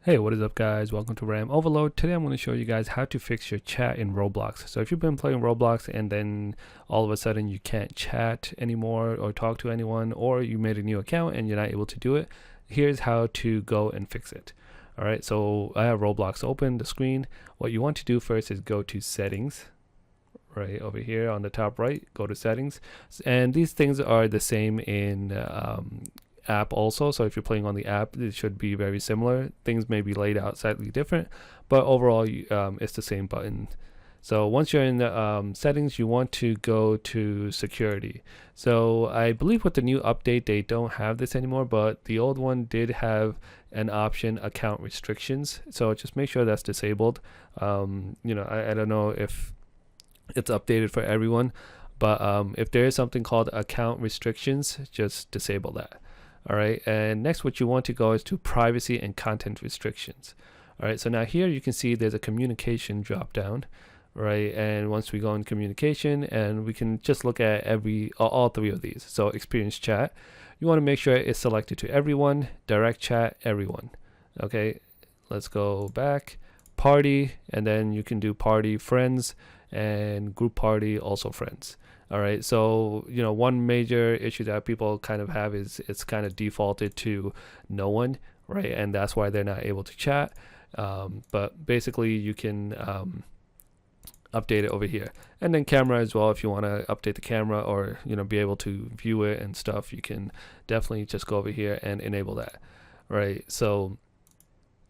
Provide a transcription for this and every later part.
Hey, what is up guys? Welcome to RAM Overload. Today I'm going to show you guys how to fix your chat in Roblox. So if you've been playing Roblox and then all of a sudden you can't chat anymore or talk to anyone, or you made a new account and you're not able to do it, here's how to go and fix it. Alright, so I have Roblox open, the screen. What you want to do first is go to settings. Right over here on the top right, go to settings, and these things are the same in app also. So if you're playing on the app, it should be very similar. Things may be laid out slightly different, but overall it's the same button. So once you're in the settings, you want to go to security. So I believe with the new update they don't have this anymore, but the old one did have an option, account restrictions. So just make sure that's disabled. I don't know if it's updated for everyone, but if there is something called account restrictions, just disable that. All right, and next what you want to go is to privacy and content restrictions. All right, so now here you can see there's a communication drop down, right? And once we go in communication, and we can just look at all three of these. So experience chat, you want to make sure it's selected to everyone. Direct chat, everyone. Okay, let's go back. Party, and then you can do party, friends, and group party, also friends. All right, so one major issue that people kind of have is it's kind of defaulted to no one, right? And that's why they're not able to chat. But basically you can update it over here. And then camera as well, if you want to update the camera or be able to view it and stuff, you can definitely just go over here and enable that. Right, so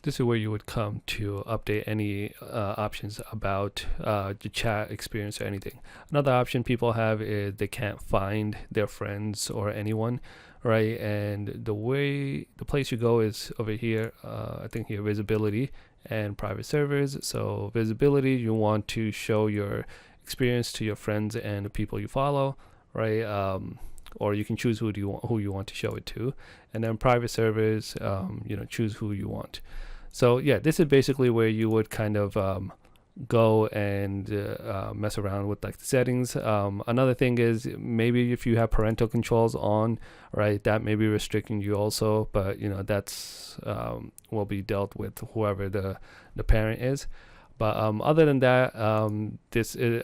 this is where you would come to update any options about the chat experience or anything. Another option people have is they can't find their friends or anyone, right? And the place you go is over here. I think here, visibility and private servers. So visibility, you want to show your experience to your friends and the people you follow, right? Or you can choose who you want to show it to. And then private servers, choose who you want. So yeah, this is basically where you would kind of go and mess around with like the settings. Another thing is maybe if you have parental controls on, right, that may be restricting you also, but that's will be dealt with whoever the parent is. But other than that,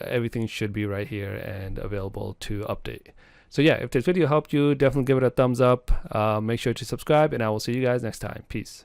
everything should be right here and available to update. So yeah, if this video helped you, definitely give it a thumbs up. Make sure to subscribe, and I will see you guys next time. Peace.